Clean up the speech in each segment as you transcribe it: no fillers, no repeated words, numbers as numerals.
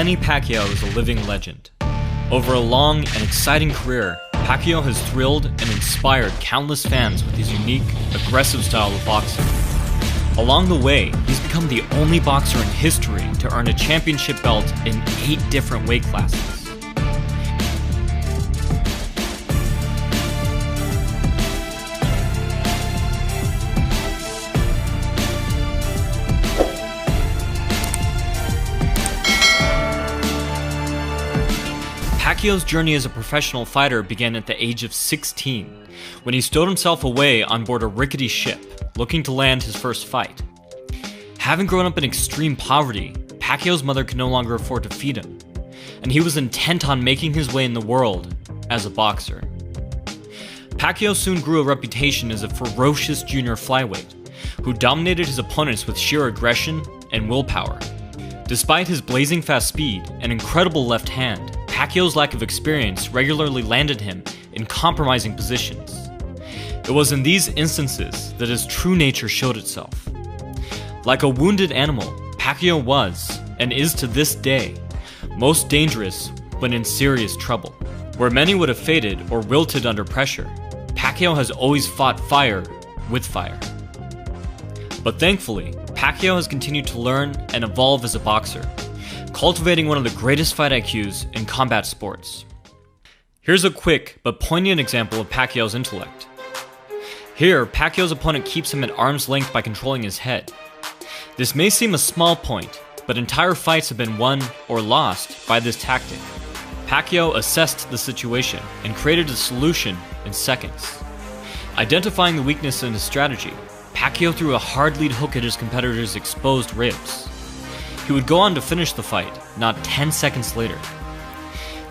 Manny Pacquiao is a living legend. Over a long and exciting career, Pacquiao has thrilled and inspired countless fans with his unique, aggressive style of boxing. Along the way, he's become the only boxer in history to earn a championship belt in 8 different weight classes. Pacquiao's journey as a professional fighter began at the age of 16, when he stowed himself away on board a rickety ship, looking to land his first fight. Having grown up in extreme poverty, Pacquiao's mother could no longer afford to feed him, and he was intent on making his way in the world as a boxer. Pacquiao soon grew a reputation as a ferocious Jr Flyweight, who dominated his opponents with sheer aggression and willpower. Despite his blazing fast speed and incredible left hand, Pacquiao's lack of experience regularly landed him in compromising positions. It was in these instances that his true nature showed itself. Like a wounded animal, Pacquiao was, and is to this day, most dangerous when in serious trouble. Where many would have faded or wilted under pressure, Pacquiao has always fought fire with fire. But thankfully, Pacquiao has continued to learn and evolve as a boxer, cultivating one of the greatest fight IQs in combat sports. Here's a quick but poignant example of Pacquiao's intellect. Here, Pacquiao's opponent keeps him at arm's length by controlling his head. This may seem a small point, but entire fights have been won or lost by this tactic. Pacquiao assessed the situation and created a solution in seconds. Identifying the weakness in his strategy, Pacquiao threw a hard lead hook at his competitor's exposed ribs. He would go on to finish the fight, not 10 seconds later.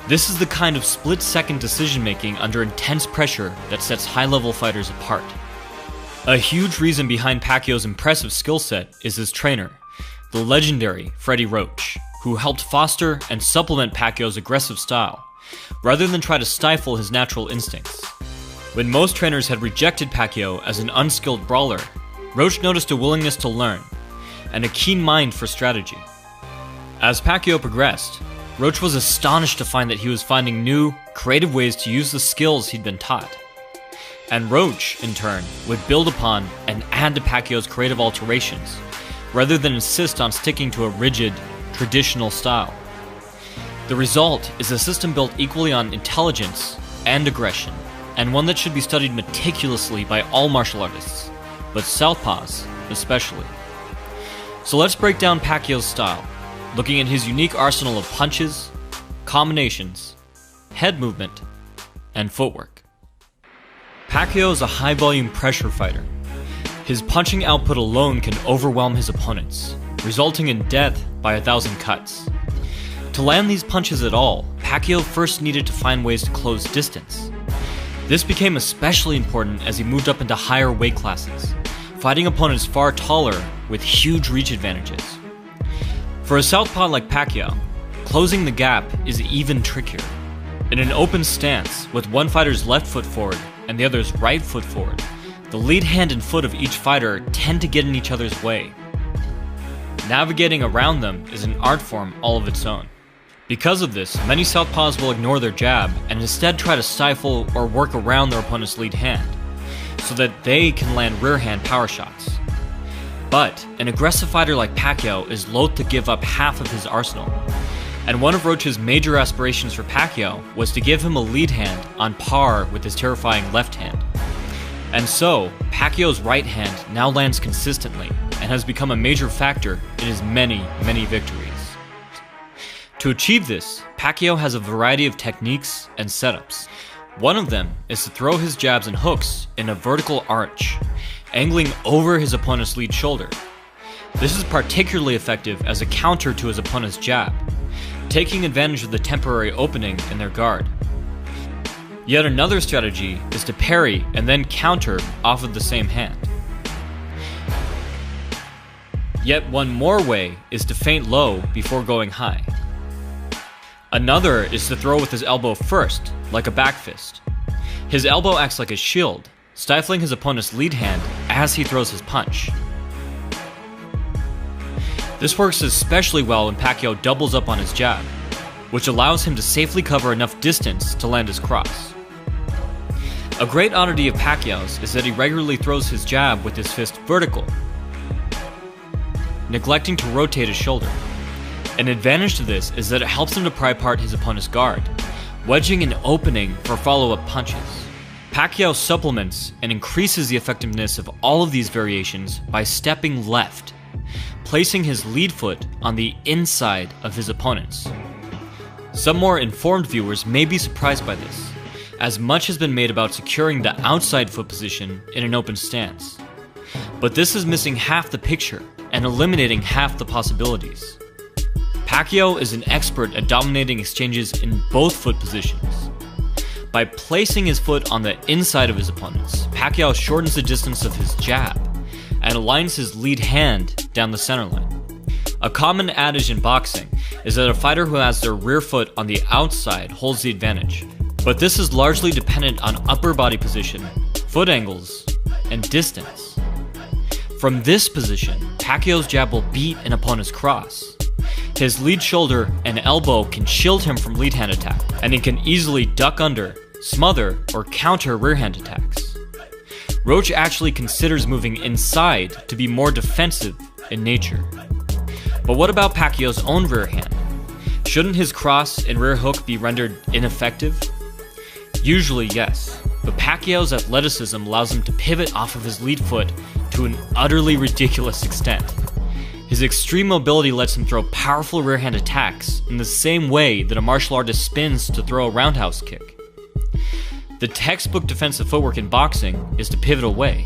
This is the kind of split-second decision-making under intense pressure that sets high-level fighters apart. A huge reason behind Pacquiao's impressive skill set is his trainer, the legendary Freddie Roach, who helped foster and supplement Pacquiao's aggressive style, rather than try to stifle his natural instincts. When most trainers had rejected Pacquiao as an unskilled brawler, Roach noticed a willingness to learn, and a keen mind for strategy. As Pacquiao progressed, Roach was astonished to find that he was finding new, creative ways to use the skills he'd been taught. And Roach, in turn, would build upon and add to Pacquiao's creative alterations, rather than insist on sticking to a rigid, traditional style. The result is a system built equally on intelligence and aggression, and one that should be studied meticulously by all martial artists, but southpaws especially. So let's break down Pacquiao's style, looking at his unique arsenal of punches, combinations, head movement, and footwork. Pacquiao is a high-volume pressure fighter. His punching output alone can overwhelm his opponents, resulting in death by 1,000 cuts. To land these punches at all, Pacquiao first needed to find ways to close distance. This became especially important as he moved up into higher weight classes, fighting opponents far taller with huge reach advantages. For a southpaw like Pacquiao, closing the gap is even trickier. In an open stance, with one fighter's left foot forward and the other's right foot forward, the lead hand and foot of each fighter tend to get in each other's way. Navigating around them is an art form all of its own. Because of this, many southpaws will ignore their jab and instead try to stifle or work around their opponent's lead hand, so that they can land rear hand power shots. But an aggressive fighter like Pacquiao is loath to give up half of his arsenal, and one of Roach's major aspirations for Pacquiao was to give him a lead hand on par with his terrifying left hand. And so, Pacquiao's right hand now lands consistently and has become a major factor in his many, many victories. To achieve this, Pacquiao has a variety of techniques and setups. One of them is to throw his jabs and hooks in a vertical arch, angling over his opponent's lead shoulder. This is particularly effective as a counter to his opponent's jab, taking advantage of the temporary opening in their guard. Yet another strategy is to parry and then counter off of the same hand. Yet one more way is to feint low before going high. Another is to throw with his elbow first, like a back fist. His elbow acts like a shield, stifling his opponent's lead hand as he throws his punch. This works especially well when Pacquiao doubles up on his jab, which allows him to safely cover enough distance to land his cross. A great oddity of Pacquiao's is that he regularly throws his jab with his fist vertical, neglecting to rotate his shoulder. An advantage to this is that it helps him to pry apart his opponent's guard, wedging an opening for follow-up punches. Pacquiao supplements and increases the effectiveness of all of these variations by stepping left, placing his lead foot on the inside of his opponent's. Some more informed viewers may be surprised by this, as much has been made about securing the outside foot position in an open stance. But this is missing half the picture and eliminating half the possibilities. Pacquiao is an expert at dominating exchanges in both foot positions. By placing his foot on the inside of his opponent's, Pacquiao shortens the distance of his jab and aligns his lead hand down the center line. A common adage in boxing is that a fighter who has their rear foot on the outside holds the advantage, but this is largely dependent on upper body position, foot angles, and distance. From this position, Pacquiao's jab will beat an opponent's cross. His lead shoulder and elbow can shield him from lead hand attack, and he can easily duck under, smother, or counter rear hand attacks. Roach actually considers moving inside to be more defensive in nature. But what about Pacquiao's own rear hand? Shouldn't his cross and rear hook be rendered ineffective? Usually yes, but Pacquiao's athleticism allows him to pivot off of his lead foot to an utterly ridiculous extent. His extreme mobility lets him throw powerful rear hand attacks in the same way that a martial artist spins to throw a roundhouse kick. The textbook defensive footwork in boxing is to pivot away.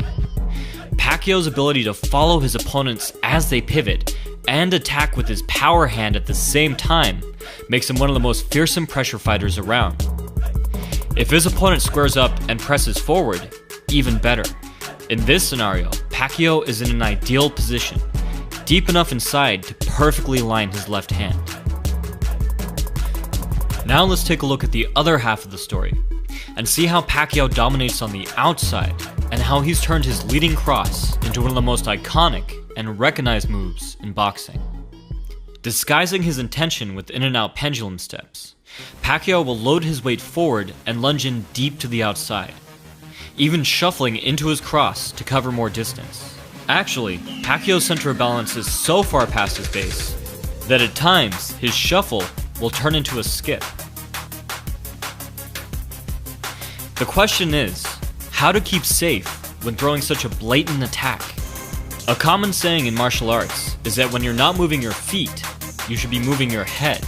Pacquiao's ability to follow his opponents as they pivot and attack with his power hand at the same time makes him one of the most fearsome pressure fighters around. If his opponent squares up and presses forward, even better. In this scenario, Pacquiao is in an ideal position, deep enough inside to perfectly line his left hand. Now let's take a look at the other half of the story, and see how Pacquiao dominates on the outside, and how he's turned his leading cross into one of the most iconic and recognized moves in boxing. Disguising his intention with in-and-out pendulum steps, Pacquiao will load his weight forward and lunge in deep to the outside, even shuffling into his cross to cover more distance. Actually, Pacquiao's center of balance is so far past his base that at times his shuffle will turn into a skip. The question is, how to keep safe when throwing such a blatant attack? A common saying in martial arts is that when you're not moving your feet, you should be moving your head.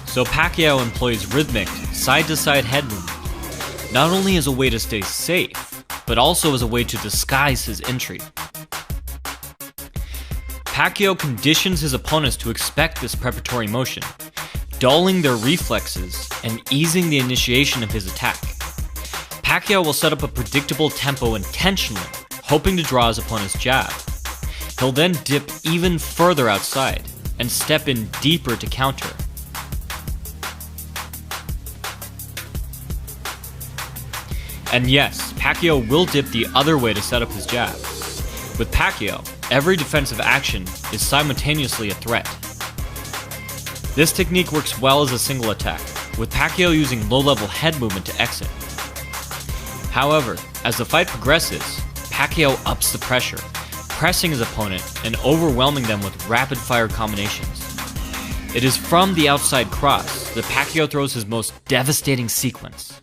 So Pacquiao employs rhythmic, side-to-side head movement, not only as a way to stay safe, but also as a way to disguise his entry. Pacquiao conditions his opponents to expect this preparatory motion, dulling their reflexes and easing the initiation of his attack. Pacquiao will set up a predictable tempo intentionally, hoping to draw his opponent's jab. He'll then dip even further outside and step in deeper to counter. And yes, Pacquiao will dip the other way to set up his jab. With Pacquiao, every defensive action is simultaneously a threat. This technique works well as a single attack, with Pacquiao using low-level head movement to exit. However, as the fight progresses, Pacquiao ups the pressure, pressing his opponent and overwhelming them with rapid-fire combinations. It is from the outside cross that Pacquiao throws his most devastating sequence.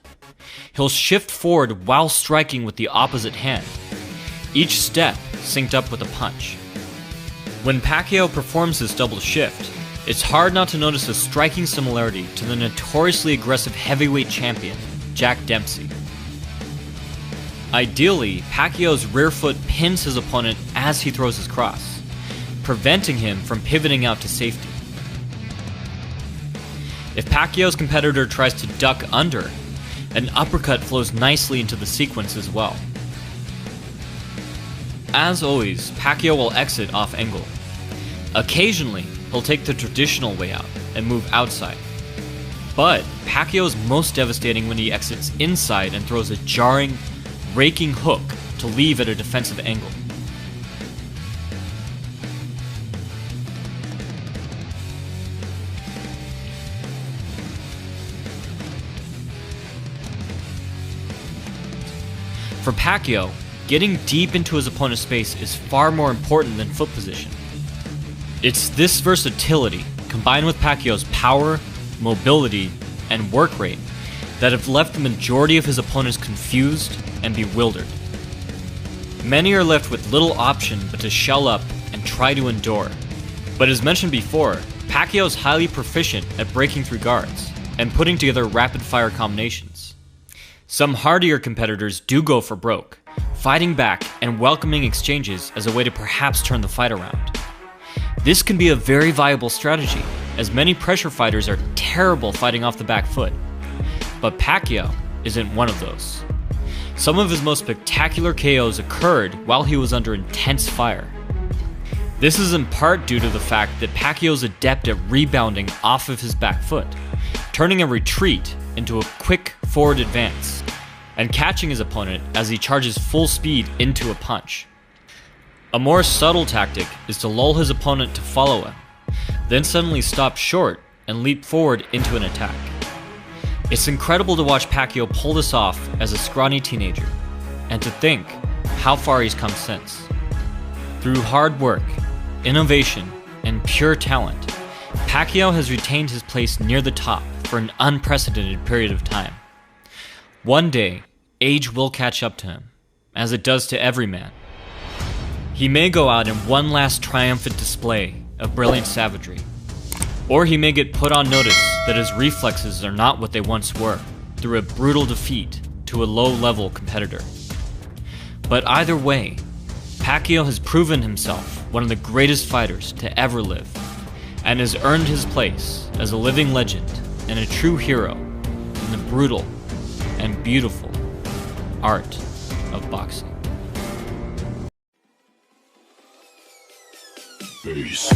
He'll shift forward while striking with the opposite hand, each step synced up with a punch. When Pacquiao performs this double shift, it's hard not to notice a striking similarity to the notoriously aggressive heavyweight champion, Jack Dempsey. Ideally, Pacquiao's rear foot pins his opponent as he throws his cross, preventing him from pivoting out to safety. If Pacquiao's competitor tries to duck under, an uppercut flows nicely into the sequence as well. As always, Pacquiao will exit off angle. Occasionally, he'll take the traditional way out and move outside. But Pacquiao is most devastating when he exits inside and throws a jarring, raking hook to leave at a defensive angle. For Pacquiao, getting deep into his opponent's space is far more important than foot position. It's this versatility, combined with Pacquiao's power, mobility, and work rate, that have left the majority of his opponents confused and bewildered. Many are left with little option but to shell up and try to endure. But as mentioned before, Pacquiao is highly proficient at breaking through guards and putting together rapid-fire combinations. Some hardier competitors do go for broke, fighting back and welcoming exchanges as a way to perhaps turn the fight around. This can be a very viable strategy, as many pressure fighters are terrible fighting off the back foot. But Pacquiao isn't one of those. Some of his most spectacular KOs occurred while he was under intense fire. This is in part due to the fact that Pacquiao is adept at rebounding off of his back foot, turning a retreat into a quick forward advance, and catching his opponent as he charges full speed into a punch. A more subtle tactic is to lull his opponent to follow him, then suddenly stop short and leap forward into an attack. It's incredible to watch Pacquiao pull this off as a scrawny teenager, and to think how far he's come since. Through hard work, innovation, and pure talent, Pacquiao has retained his place near the top for an unprecedented period of time. One day, age will catch up to him, as it does to every man. He may go out in one last triumphant display of brilliant savagery, or he may get put on notice that his reflexes are not what they once were, through a brutal defeat to a low-level competitor. But either way, Pacquiao has proven himself one of the greatest fighters to ever live, and has earned his place as a living legend and a true hero in the brutal and beautiful art of boxing. Peace.